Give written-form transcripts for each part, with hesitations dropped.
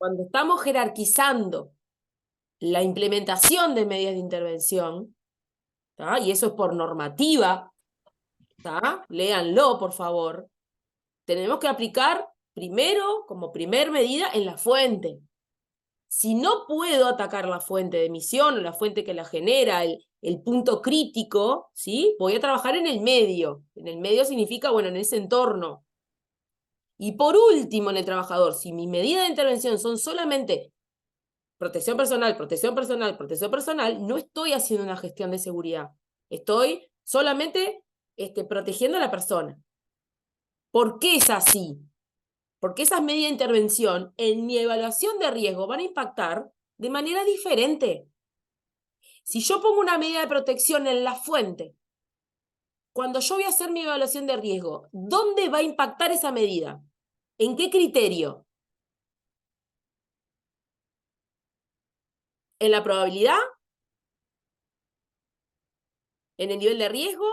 cuando estamos jerarquizando la implementación de medidas de intervención, ¿tá? Y eso es por normativa, ¿tá? Léanlo, por favor, tenemos que aplicar primero, como primer medida, en la fuente. Si no puedo atacar la fuente de emisión o la fuente que la genera, el punto crítico, ¿sí? Voy a trabajar en el medio. En el medio significa, bueno, en ese entorno. Y por último, en el trabajador, si mis medidas de intervención son solamente protección personal, protección personal, protección personal, no estoy haciendo una gestión de seguridad. Estoy solamente protegiendo a la persona. ¿Por qué es así? Porque esas medidas de intervención en mi evaluación de riesgo van a impactar de manera diferente. Si yo pongo una medida de protección en la fuente, cuando yo voy a hacer mi evaluación de riesgo, ¿dónde va a impactar esa medida? ¿En qué criterio? ¿En la probabilidad? ¿En el nivel de riesgo?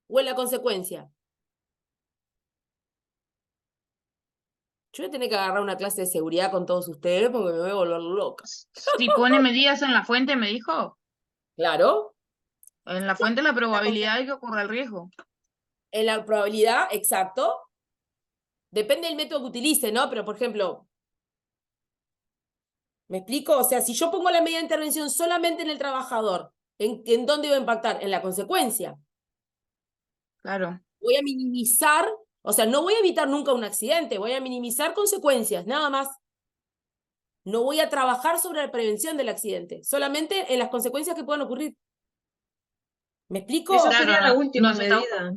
¿O en la consecuencia? Yo voy a tener que agarrar una clase de seguridad con todos ustedes porque me voy a volver loca. Si pone medidas en la fuente, me dijo. Claro. En la fuente la probabilidad de que ocurra el riesgo. En la probabilidad, exacto. Depende del método que utilice, ¿no? Pero, por ejemplo, ¿me explico? O sea, si yo pongo la medida de intervención solamente en el trabajador, ¿en dónde va a impactar? En la consecuencia. Claro. Voy a minimizar, o sea, no voy a evitar nunca un accidente, voy a minimizar consecuencias, nada más. No voy a trabajar sobre la prevención del accidente, solamente en las consecuencias que puedan ocurrir. ¿Me explico? Esa Claro, sería la no, última nos está... medida.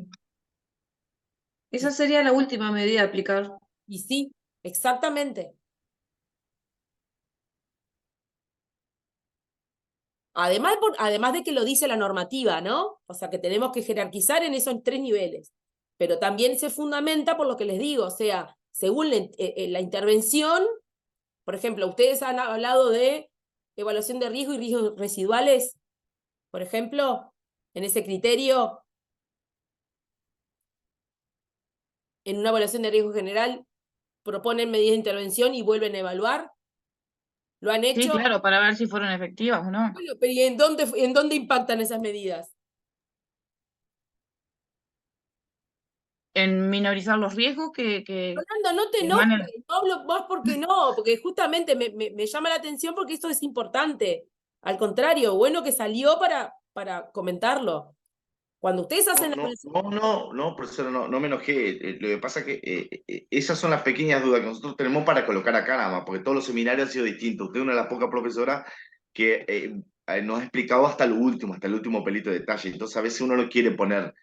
Esa sería la última medida a aplicar. Y sí, exactamente. Además de que lo dice la normativa, ¿no? O sea, que tenemos que jerarquizar en esos 3 niveles. Pero también se fundamenta por lo que les digo, o sea, según la intervención, por ejemplo, ustedes han hablado de evaluación de riesgo y riesgos residuales, por ejemplo, en ese criterio, en una evaluación de riesgo general, proponen medidas de intervención y vuelven a evaluar. ¿Lo han Sí, hecho? claro, para ver si fueron efectivas o no. Bueno, pero ¿y en dónde impactan esas medidas? En minorizar los riesgos Fernando, no te emanen. enojes, no hablo más porque no, porque justamente me llama la atención porque esto es importante. Al contrario, bueno que salió para comentarlo. Cuando ustedes hacen la evaluación, profesor, no me enojé. Lo que pasa es que esas son las pequeñas dudas que nosotros tenemos para colocar acá nada más, porque todos los seminarios han sido distintos. Usted es una de las pocas profesoras que nos ha explicado hasta lo último, hasta el último pelito de detalle. Entonces a veces uno lo quiere poner.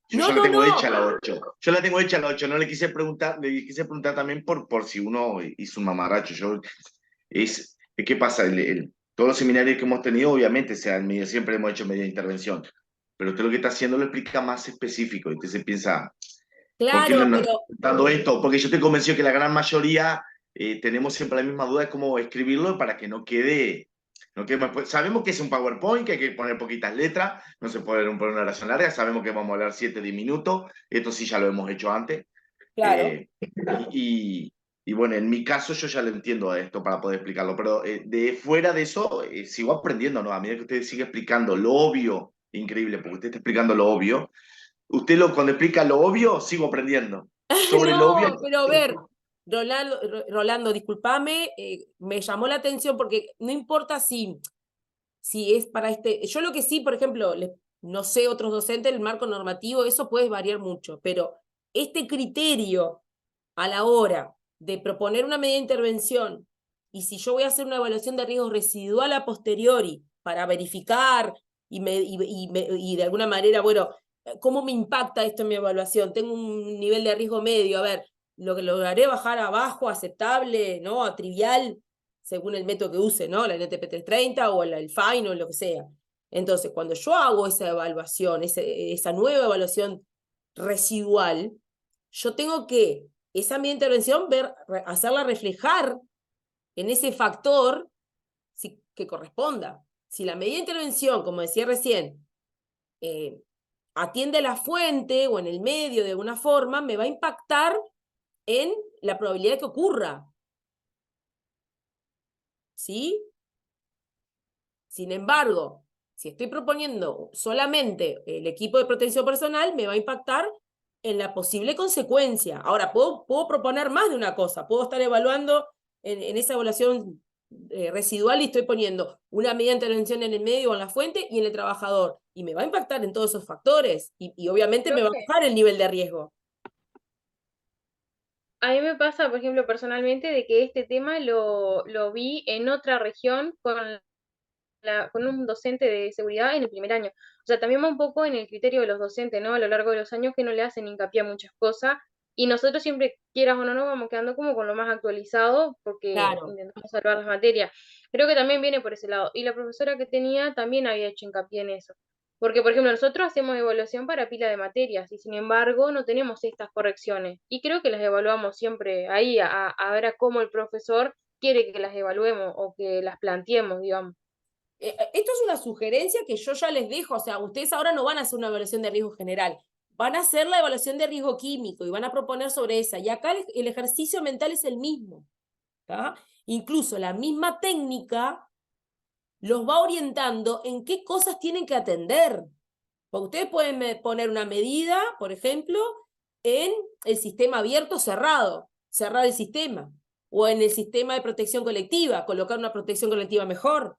Yo no, ya la no, tengo no, hecha la 8. Yo la tengo hecha la 8. No le quise preguntar también por si uno hizo un mamarracho. ¿Qué pasa? Todos los seminarios que hemos tenido, obviamente, siempre hemos hecho media intervención. Pero usted lo que está haciendo lo explica más específico. Entonces piensa, ¿por qué no claro, nos está pero dando esto? Porque yo estoy convencido que la gran mayoría tenemos siempre la misma duda de cómo escribirlo para que no quede. No quede sabemos que es un PowerPoint, que hay que poner poquitas letras, no se puede poner una oración larga, sabemos que vamos a hablar 7-10 minutos, esto sí ya lo hemos hecho antes. claro. Eh, y, y bueno, en mi caso yo ya lo entiendo a esto para poder explicarlo, pero de fuera de eso sigo aprendiendo, ¿no? A medida que usted sigue explicando lo obvio, increíble, porque usted está explicando lo obvio, cuando explica lo obvio, sigo aprendiendo. Sobre lo obvio, No, pero a ver, Rolando, discúlpame, me llamó la atención porque no importa si es para yo lo que sí, por ejemplo, no sé otros docentes, el marco normativo, eso puede variar mucho, pero este criterio a la hora de proponer una medida de intervención y si yo voy a hacer una evaluación de riesgo residual a posteriori para verificar y de alguna manera, bueno, ¿cómo me impacta esto en mi evaluación? Tengo un nivel de riesgo medio, a ver, lo que lograré bajar a bajo, aceptable, ¿no? A trivial, según el método que use, ¿no? La NTP 330 o el FINE o lo que sea. Entonces, cuando yo hago esa evaluación, esa nueva evaluación residual, yo tengo que esa mi intervención hacerla reflejar en ese factor que corresponda. Si la medida de intervención, como decía recién, atiende a la fuente o en el medio de alguna forma, me va a impactar en la probabilidad de que ocurra. ¿sí? Sin embargo, si estoy proponiendo solamente el equipo de protección personal, me va a impactar en la posible consecuencia. Ahora, puedo proponer más de una cosa. Puedo estar evaluando en esa evaluación residual y estoy poniendo una medida de intervención en el medio o en la fuente y en el trabajador. Y me va a impactar en todos esos factores. Y obviamente me va a bajar el nivel de riesgo. A mí me pasa, por ejemplo, personalmente, de que este tema lo vi en otra región con un docente de seguridad en el primer año. O sea, también va un poco en el criterio de los docentes, ¿no? A lo largo de los años que no le hacen hincapié a muchas cosas y nosotros siempre, quieras o no, nos vamos quedando como con lo más actualizado porque Claro. intentamos salvar las materias. Creo que también viene por ese lado. Y la profesora que tenía también había hecho hincapié en eso. Porque, por ejemplo, nosotros hacemos evaluación para pila de materias y sin embargo no tenemos estas correcciones. Y creo que las evaluamos siempre ahí, a ver a cómo el profesor quiere que las evaluemos o que las planteemos, digamos. Esto es una sugerencia que yo ya les dejo, o sea, ustedes ahora no van a hacer una evaluación de riesgo general, van a hacer la evaluación de riesgo químico y van a proponer sobre esa. Y acá el ejercicio mental es el mismo. ¿Tá? Incluso la misma técnica los va orientando en qué cosas tienen que atender. Porque ustedes pueden poner una medida, por ejemplo, en el sistema abierto cerrado, cerrar el sistema, o en el sistema de protección colectiva, colocar una protección colectiva mejor,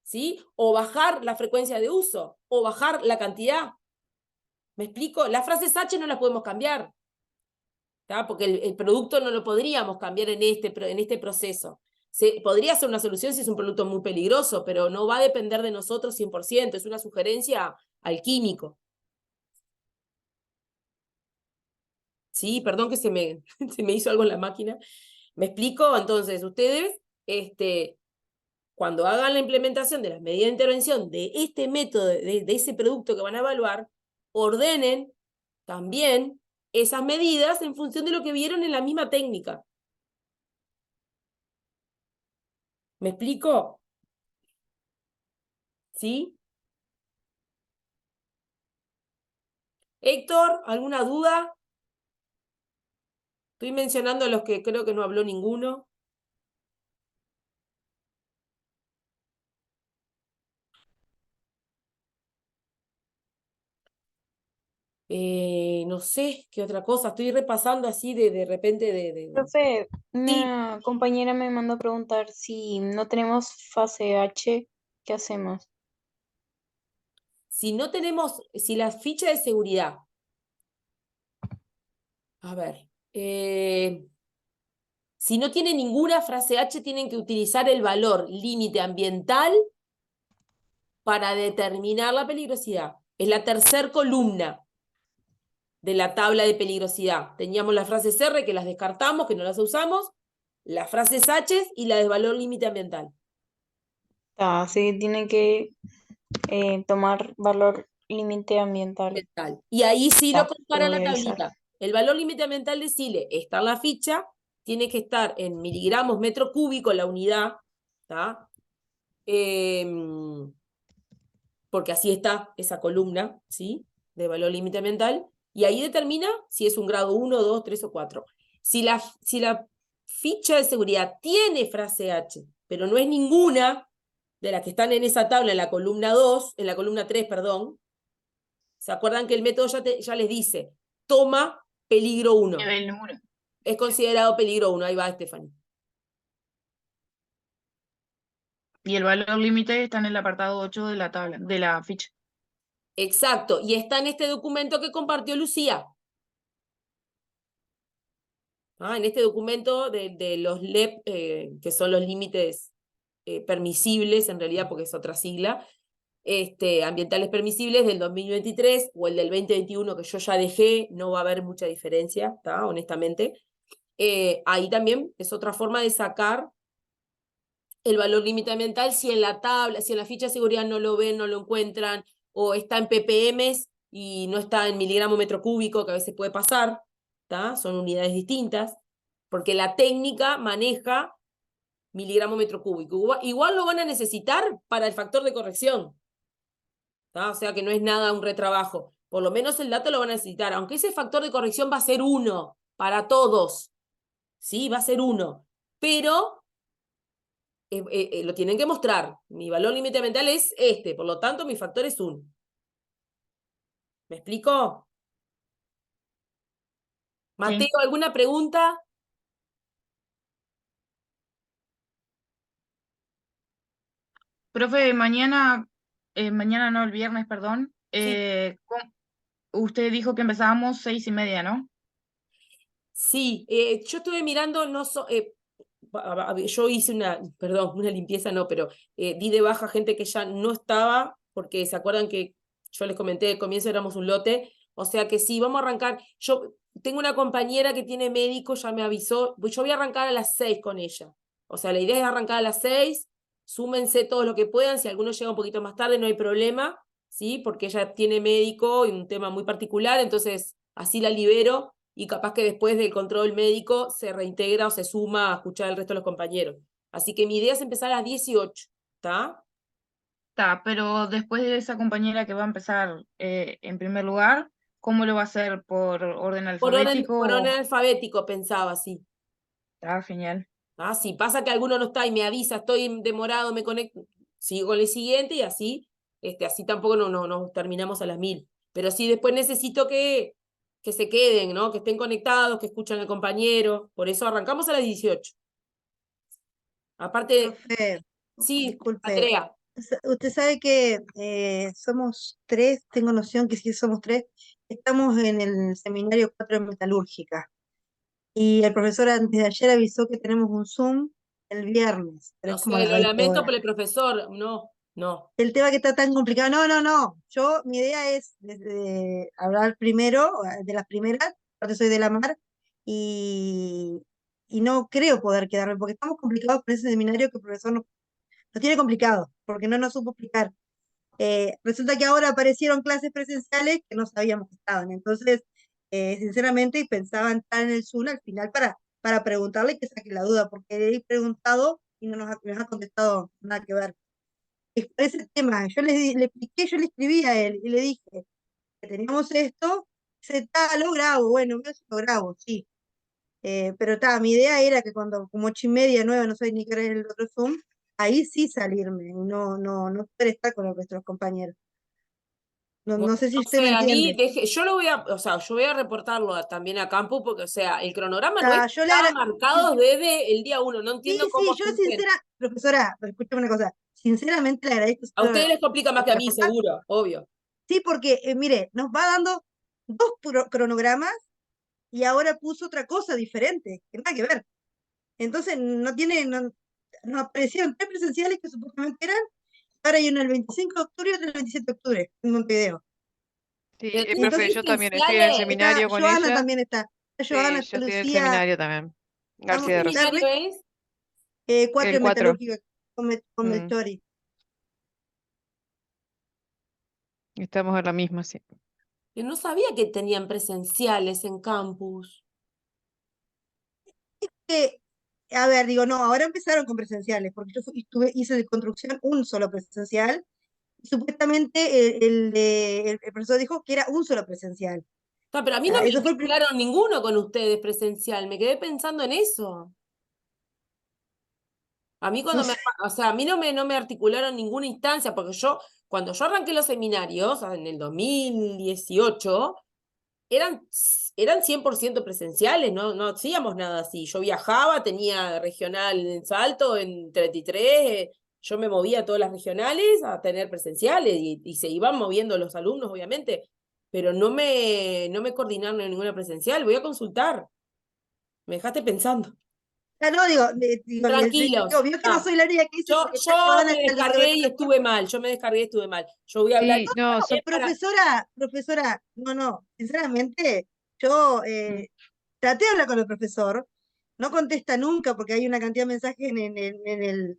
¿sí? O bajar la frecuencia de uso, o bajar la cantidad. ¿Me explico? Las frases H no las podemos cambiar, ¿tá? Porque el producto no lo podríamos cambiar en este proceso. Podría ser una solución si es un producto muy peligroso, pero no va a depender de nosotros 100%, es una sugerencia al químico. Sí, perdón que se me hizo algo en la máquina. ¿Me explico? Entonces, ustedes, cuando hagan la implementación de las medidas de intervención de este método, de ese producto que van a evaluar, ordenen también esas medidas en función de lo que vieron en la misma técnica. ¿Me explico? ¿Sí? Héctor, ¿alguna duda? Estoy mencionando a los que creo que no habló ninguno. No sé qué otra cosa. Estoy repasando así de repente Profe, Sí, una compañera me mandó a preguntar si no tenemos fase H, ¿qué hacemos? si no tenemos, si la ficha de seguridad. A ver. Si no tiene ninguna frase H, tienen que utilizar el valor límite ambiental para determinar la peligrosidad. Es la tercera columna de la tabla de peligrosidad. Teníamos las frases R que las descartamos, que no las usamos, las frases H y la de valor límite ambiental. Así que tienen que tomar valor límite ambiental. Y ahí sí lo Ya, compara lo la voy a avisar. tablita. El valor límite ambiental de Chile está en la ficha, tiene que estar en miligramos metro cúbico la unidad, ¿tá? Porque así está esa columna, ¿sí? De valor límite ambiental, y ahí determina si es un grado 1, 2, 3 o 4. Si la ficha de seguridad tiene frase H, pero no es ninguna de las que están en esa tabla, en la columna 2, en la columna 3, perdón, ¿se acuerdan que el método ya les dice, toma peligro 1? Nivel 1. Es considerado peligro 1, ahí va Stephanie. Y el valor límite está en el apartado 8 de la tabla, de la ficha. Exacto, y está en este documento que compartió Lucía. En este documento de los LEP, que son los límites permisibles, en realidad, porque es otra sigla, ambientales permisibles del 2023 o el del 2021 que yo ya dejé, no va a haber mucha diferencia, ¿tá? Honestamente. Ahí también es otra forma de sacar el valor límite ambiental si en la tabla, si en la ficha de seguridad no lo ven, no lo encuentran, o está en ppm y no está en miligramo metro cúbico, que a veces puede pasar, ¿tá? Son unidades distintas, porque la técnica maneja miligramo metro cúbico. Igual lo van a necesitar para el factor de corrección, ¿tá? O sea que no es nada un retrabajo. Por lo menos el dato lo van a necesitar, aunque ese factor de corrección va a ser 1 para todos, ¿sí? Va a ser 1, pero lo tienen que mostrar. Mi valor límite mental es este, por lo tanto mi factor es 1. ¿Me explico? Mateo, Sí. ¿alguna pregunta? Profe, mañana no, el viernes, perdón. Sí. Usted dijo que empezábamos 6:30, ¿no? Sí, yo estuve mirando, yo hice una limpieza no, pero di de baja gente que ya no estaba, porque se acuerdan que yo les comenté al comienzo éramos un lote, o sea que sí, vamos a arrancar. Yo tengo una compañera que tiene médico, ya me avisó, yo voy a arrancar a las 6 con ella. O sea, la idea es arrancar a las 6, súmense todo lo que puedan, si alguno llega un poquito más tarde no hay problema, ¿sí? Porque ella tiene médico y un tema muy particular, entonces así la libero y capaz que después del control médico se reintegra o se suma a escuchar al resto de los compañeros. Así que mi idea es empezar a las 18, ¿está? Está, pero después de esa compañera que va a empezar en primer lugar, ¿cómo lo va a hacer? ¿Por orden Por alfabético? orden alfabético pensaba, sí. Está genial. ¿Ah? Si pasa que alguno no está y me avisa, estoy demorado, me conecto, sigo con el siguiente y así tampoco nos terminamos a las 1000. Pero sí después necesito que se queden, ¿no? Que estén conectados, que escuchen al compañero. Por eso arrancamos a las 18. Aparte, Profe, sí, disculpe, Andrea. usted sabe que somos 3, tengo noción que sí somos 3, estamos en el seminario 4 de metalúrgica y el profesor antes de ayer avisó que tenemos un Zoom el viernes, pero No es como a sé, las lo 20 lamento horas. por el profesor. No. El tema que está tan complicado, no, mi idea es hablar primero, de las primeras, aparte soy de la mar, y, y no creo poder quedarme, porque estamos complicados con ese seminario que el profesor nos tiene complicado, porque no nos supo explicar. Resulta que ahora aparecieron clases presenciales que no sabíamos que estaban. Entonces, sinceramente, pensaba entrar en el Zoom al final para preguntarle que saque la duda, porque le he preguntado y no nos ha contestado nada que ver. Y por ese tema, le expliqué, yo le escribí a él y le dije que teníamos esto, dice, lo grabo, bueno, yo sí lo grabo, sí. Pero mi idea era que cuando, como 8:30, 9, no sé ni qué era el otro Zoom, ahí sí salirme, y no poder estar con nuestros compañeros. No, Bueno, no sé si no usted me sé, a mí, entiende. yo yo voy a reportarlo también a campo porque, o sea, el cronograma nuestro Yo le estaba marcado desde el día 1. No Sí, entiendo sí, cómo yo surgen. sincera, profesora, escúchame una cosa, sinceramente le agradezco A ustedes les complica más que a la mí, cosa. seguro, obvio. Sí, porque, mire, nos va dando 2 cronogramas y ahora puso otra cosa diferente, que nada que ver. Entonces, nos aparecieron 3 presenciales que supuestamente eran, ahora hay uno el 25 de octubre y otro el 27 de octubre, en Montevideo. Sí, Pero Y tienen profe, entonces yo también estoy en el presenciales. está seminario con Joana ella. también está Sí, Joana, yo está estoy en el Lucía, seminario también. estamos, García de ¿Qué Rosa. seminario es? 4 El de 4. metalúrgica con Melchori. Estamos en la misma, sí. Yo no sabía que tenían presenciales en campus. Que, a ver, digo, no, ahora empezaron con presenciales, porque yo hice de construcción un solo presencial, y supuestamente el profesor dijo que era un solo presencial. No, pero a mí no me Eso fue articularon ninguno con ustedes presencial. Me quedé pensando en eso. A mí no cuando sé, o sea, a mí no me articularon ninguna instancia, porque cuando yo arranqué los seminarios, en el 2018, eran 100% presenciales, no hacíamos nada así. Yo viajaba, tenía regional en Salto, en 33, yo me movía a todas las regionales a tener presenciales y se iban moviendo los alumnos, obviamente, pero no me coordinaron en ninguna presencial. Voy a consultar. Me dejaste pensando. no, digo, Tranquilos. vio que no soy la única que dice, porque está Yo Joana, me está descargué y Elizabeth. estuve mal. Yo me descargué y estuve mal. Yo voy a hablar Sí, no, también para. profesora, sinceramente, yo traté de hablar con el profesor, no contesta nunca porque hay una cantidad de mensajes en el